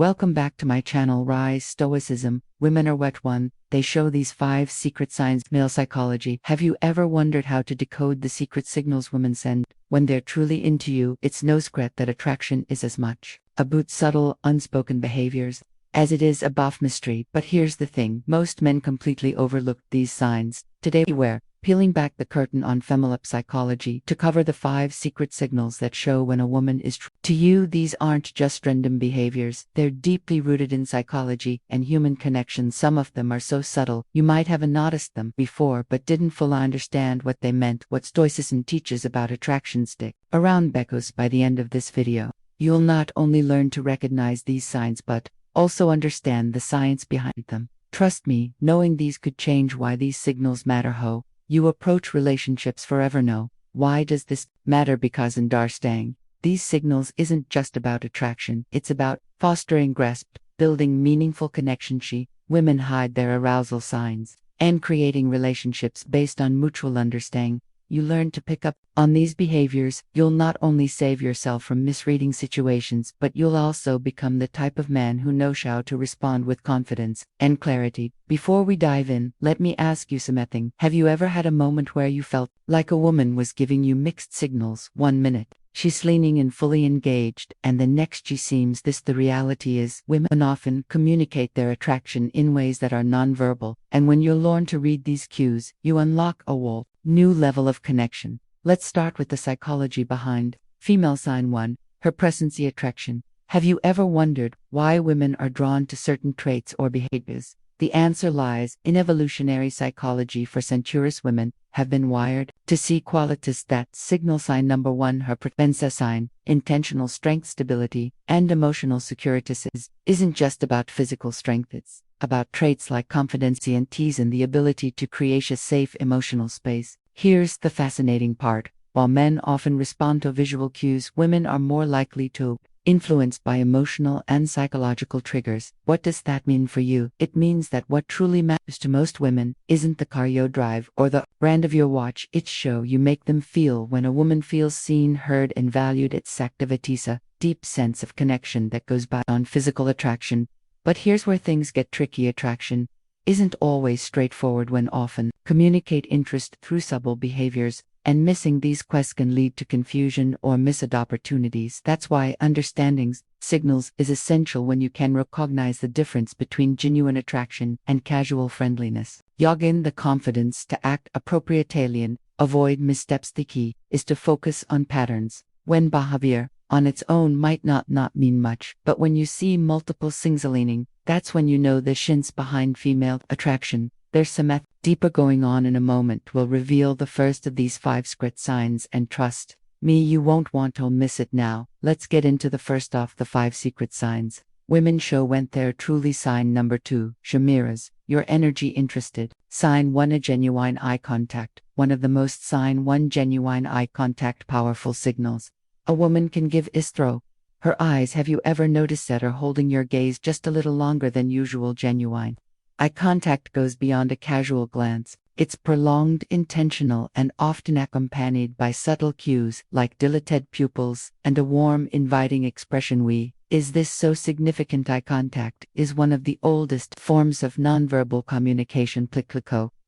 Welcome back to my channel. Rise Stoicism. Women are wet one. They show these 5 secret signs. Male psychology. Have you ever wondered how to decode the secret signals women send when they're truly into you? It's no secret that attraction is as much about subtle, unspoken behaviors as it is above mystery. But here's the thing: most men completely overlook these signs. Today we're peeling back the curtain on female psychology to cover the 5 secret signals that show when a woman is true to you. These aren't just random behaviors, they're deeply rooted in psychology and human connection. Some of them are so subtle, you might have noticed them before but didn't fully understand what they meant. What Stoicism teaches about attraction stick around because by the end of this video, you'll not only learn to recognize these signs but also understand the science behind them. Trust me, knowing these could change why these signals matter. How you approach relationships forever. Know why does this matter? Because in understanding these signals isn't just about attraction, it's about fostering grasp, building meaningful connection. Women hide their arousal signs and creating relationships based on mutual understanding. You learn to pick up on these behaviors, you'll not only save yourself from misreading situations, but you'll also become the type of man who knows how to respond with confidence and clarity. Before we dive in, let me ask you something. Have you ever had a moment where you felt like a woman was giving you mixed signals? 1 minute, she's leaning in fully engaged, and the next she seems this. The reality is, women often communicate their attraction in ways that are nonverbal, and when you learn to read these cues, you unlock a whole new level of connection. Let's start with the psychology behind female sign 1, her presence attraction. Have you ever wondered why women are drawn to certain traits or behaviors? The answer lies in evolutionary psychology. For centuries, women have been wired to see qualities that signal sign number 1. Her presence sign, intentional strength, stability, and emotional security isn't just about physical strength, it's about traits like confidence and ease and the ability to create a safe emotional space. Here's the fascinating part: while men often respond to visual cues, women are more likely to influenced by emotional and psychological triggers. What does that mean for you? It means that what truly matters to most women isn't the car you drive or the brand of your watch, it's how you make them feel. When a woman feels seen, heard, and valued, it's activities, a deep sense of connection that goes beyond physical attraction. But here's where things get tricky. Attraction isn't always straightforward. When often communicate interest through subtle behaviors, and missing these quests can lead to confusion or missed opportunities. That's why understanding signals is essential. When you can recognize the difference between genuine attraction and casual friendliness, you gain the confidence to act appropriately and avoid missteps. The key is to focus on patterns. When behavior on its own might not mean much, but when you see multiple things aligning, that's when you know the shins behind female attraction. There's some deeper going on. In a moment we'll reveal the first of these 5 secret signs, and trust me, you won't want to miss it. Now, let's get into the first of the 5 secret signs women show when they're truly. Sign number 2, Shamiras, your energy interested. Sign 1, a genuine eye contact. One of the most sign 1 genuine eye contact powerful signals a woman can give is through her eyes. Have you ever noticed that are holding your gaze just a little longer than usual? Genuine eye contact goes beyond a casual glance. It's prolonged, intentional, and often accompanied by subtle cues like dilated pupils and a warm, inviting expression. Is this so significant? Eye contact is one of the oldest forms of nonverbal communication.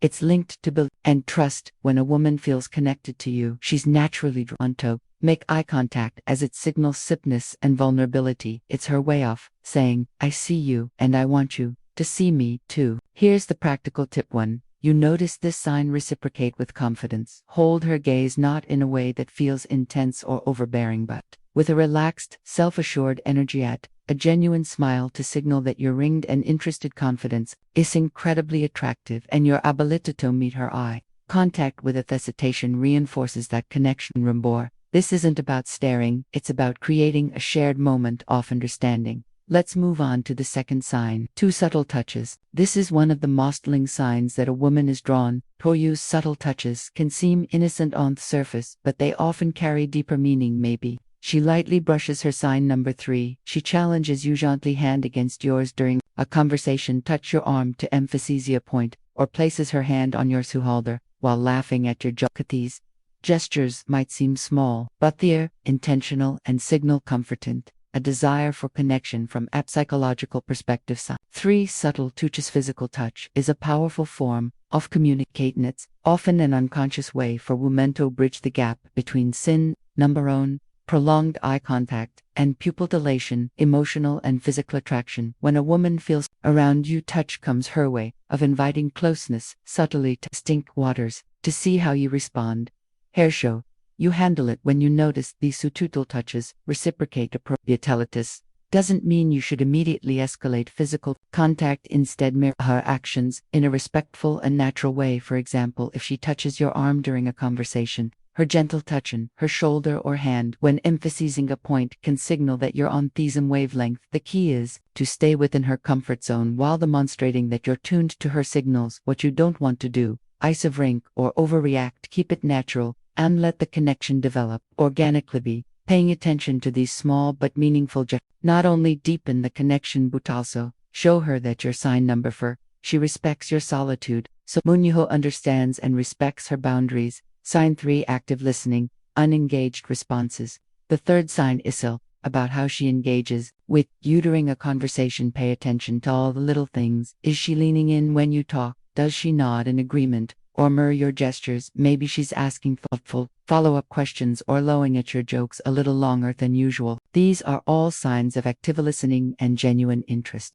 It's linked to belief and trust. When a woman feels connected to you, she's naturally drawn to make eye contact, as it signals openness and vulnerability. It's her way of saying, I see you, and I want you to see me too. Here's the practical tip: 1. You notice this sign, reciprocate with confidence. Hold her gaze not in a way that feels intense or overbearing, but with a relaxed, self-assured energy. At a genuine smile to signal that you're ringed and interested. Confidence is incredibly attractive, and your ability to meet her eye contact with a hesitation reinforces that connection. Remember, this isn't about staring, it's about creating a shared moment of understanding. Let's move on to the second sign, 2, subtle touches. This is one of the most telling signs that a woman is drawn to you. Subtle touches can seem innocent on the surface, but they often carry deeper meaning. Maybe she lightly brushes her. Sign number 3, she challenges you, gently hand against yours during a conversation, touch your arm to emphasize a point, or places her hand on yours to hold her while laughing at your joke. These gestures might seem small, but they're intentional and signal comfortant. a desire for connection from a psychological perspective. 3. Subtle touches. Physical touch is a powerful form of communicating. It's often an unconscious way for women to bridge the gap between sin, number one, prolonged eye contact, and pupil dilation, emotional and physical attraction. When a woman feels around you, touch comes her way of inviting closeness, subtly to stink waters, to see how you respond. Hair show. You handle it when you notice these subtle touches, reciprocate appropriatelitis. Doesn't mean you should immediately escalate physical contact, instead mirror her actions in a respectful and natural way. For example, if she touches your arm during a conversation, her gentle touch on her shoulder or hand when emphasizing a point can signal that you're on the same wavelength. The key is to stay within her comfort zone while demonstrating that you're tuned to her signals. What you don't want to do, ice of rank or overreact. Keep it natural and let the connection develop organically. Paying attention to these small but meaningful gestures not only deepen the connection but also show her that you're sign number 4. She respects your solitude, so Munyo understands and respects her boundaries. Sign 3. Active listening, unengaged responses. The third sign is about how she engages with you during a conversation. Pay attention to all the little things. Is she leaning in when you talk? Does she nod in agreement or mirror your gestures? Maybe she's asking thoughtful follow-up questions or lowing at your jokes a little longer than usual. These are all signs of active listening and genuine interest.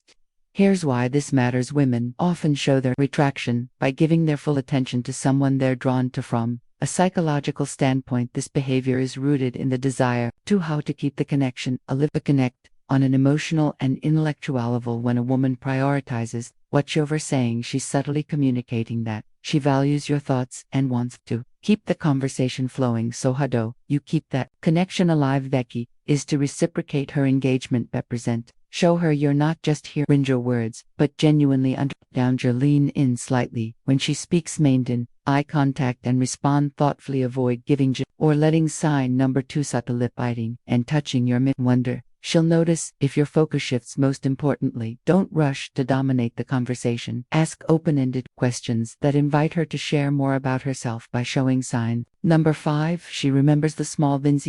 Here's why this matters. Women often show their attraction by giving their full attention to someone they're drawn to. From a psychological standpoint, this behavior is rooted in the desire to how to keep the connection alive. Connect on an emotional and intellectual level. When a woman prioritizes what you're saying, she's subtly communicating that she values your thoughts and wants to keep the conversation flowing. So how do you keep that connection alive? The key is to reciprocate her engagement. Represent. Show her you're not just hearing your words, but genuinely understand. Lean in slightly when she speaks. Maintain eye contact and respond thoughtfully. Avoid giving or letting. Sign number 2. Subtle lip biting and touching your mid. Wonder. She'll notice if your focus shifts. Most importantly, don't rush to dominate the conversation. Ask open-ended questions that invite her to share more about herself by showing sign. Number 5. She remembers the small wins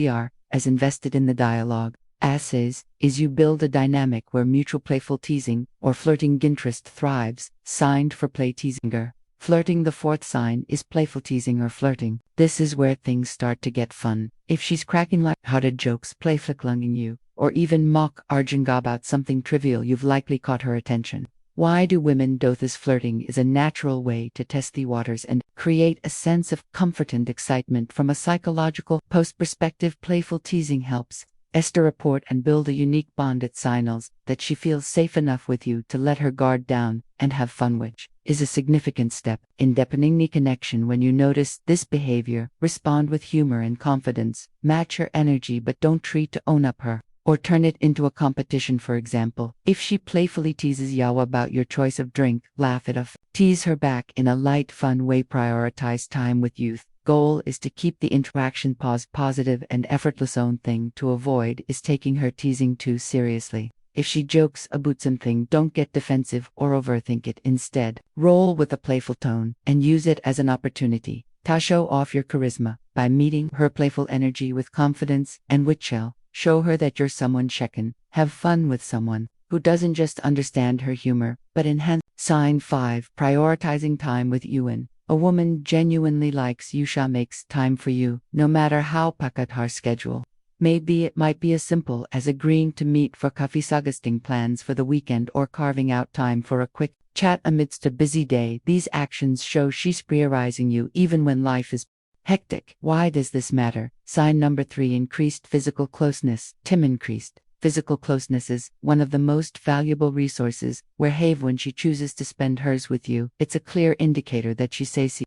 as invested in the dialogue. Is you build a dynamic where mutual playful teasing or flirting interest thrives. Signed for play teasing. Flirting. The fourth sign is playful teasing or flirting. This is where things start to get fun. If she's cracking light-hearted jokes, playfully you, or even mock arjun about something trivial, you've likely caught her attention. Why do women do this? Flirting is a natural way to test the waters and create a sense of comfort and excitement. From a psychological perspective, playful teasing helps Esther report and build a unique bond. It signals that she feels safe enough with you to let her guard down and have fun, which is a significant step in deepening the connection. When you notice this behavior, respond with humor and confidence. Match her energy, but don't treat to own up her or turn it into a competition. For example, if she playfully teases you about your choice of drink, laugh it off. Tease her back in a light, fun way. Prioritize time with youth. Goal is to keep the interaction positive and effortless. Own thing to avoid is taking her teasing too seriously. If she jokes about something, don't get defensive or overthink it. Instead, roll with a playful tone and use it as an opportunity to show off your charisma. By meeting her playful energy with confidence and with chill, show her that you're someone she can have fun with, someone who doesn't just understand her humor, but enhance. Sign 5. Prioritizing time with you. And a woman genuinely likes you, she makes time for you, no matter how packed her schedule. Maybe it might be as simple as agreeing to meet for coffee, suggesting plans for the weekend, or carving out time for a quick chat amidst a busy day. These actions show she's prioritizing you even when life is hectic. Why does this matter? Sign number 3. Increased physical closeness. Increased physical closeness is one of the most valuable resources where have when she chooses to spend hers with you. It's a clear indicator that she sees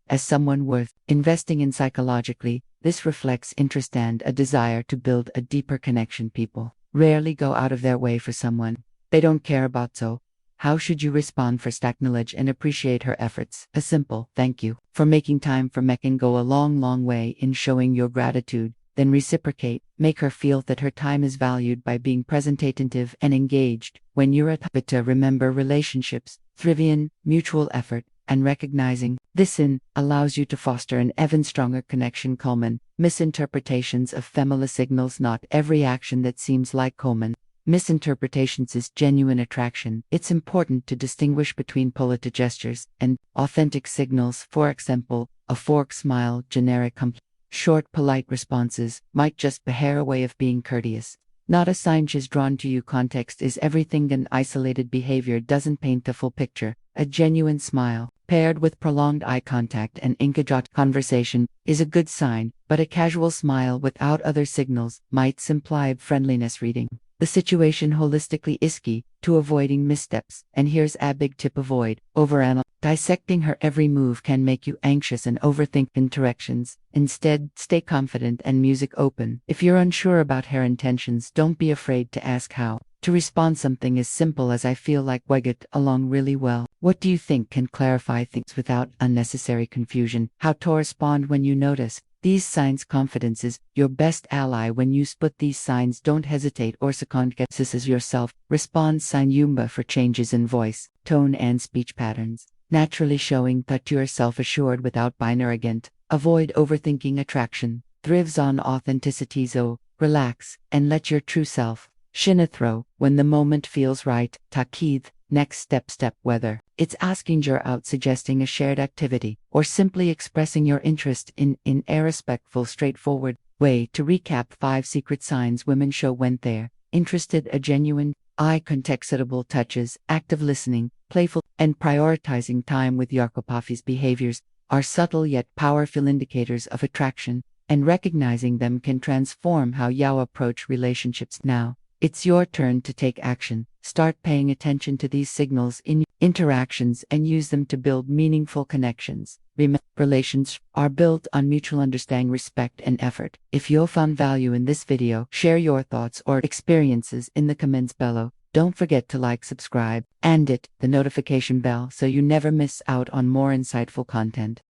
as someone worth investing in. Psychologically, this reflects interest and a desire to build a deeper connection. People rarely go out of their way for someone they don't care about, so how should you respond? First, acknowledge and appreciate her efforts. A simple thank you for making time for me can go a long way in showing your gratitude. Then reciprocate. Make her feel that her time is valued by being present, attentive, and engaged. When you're at it, to remember relationships thrive in mutual effort and recognizing This allows you to foster an even stronger connection. Common misinterpretations of female signals. Not every action that seems like common misinterpretations is genuine attraction. It's important to distinguish between polite gestures and authentic signals. For example, a forced smile, generic short polite responses might just be a way of being courteous. Not a sign she's drawn to you. Context is everything, and isolated behavior doesn't paint the full picture. A genuine smile, paired with prolonged eye contact and engaged conversation, is a good sign, but a casual smile without other signals might imply friendliness. Reading the situation holistically is key to avoiding missteps, and here's a big tip: avoid overanalyzing. Dissecting her every move can make you anxious and overthink interactions. Instead, stay confident and music open. If you're unsure about her intentions, don't be afraid to ask how to respond. Something as simple as "I feel like we get along really well. What do you think?" can clarify things without unnecessary confusion. How to respond when you notice these signs. Confidence is your best ally when you spot these signs. Don't hesitate or second-guess yourself. Respond sign Yumba for changes in voice, tone, and speech patterns, naturally showing that you are self-assured without being arrogant. Avoid overthinking. Attraction thrives on authenticity, so relax and let your true self shine through when the moment feels right. Takid, next step. Whether it's asking her out, suggesting a shared activity, or simply expressing your interest in a respectful, straightforward way. To recap, 5 secret signs women show when they're interested: a genuine eye contact, suitable touches, active listening, playful, and prioritizing time with Yarkopafi's behaviors are subtle yet powerful indicators of attraction, and recognizing them can transform how you approach relationships. Now, it's your turn to take action. Start paying attention to these signals in interactions and use them to build meaningful connections. Relations are built on mutual understanding, respect, and effort. If you found value in this video, share your thoughts or experiences in the comments below. Don't forget to like, subscribe, and hit the notification bell so you never miss out on more insightful content.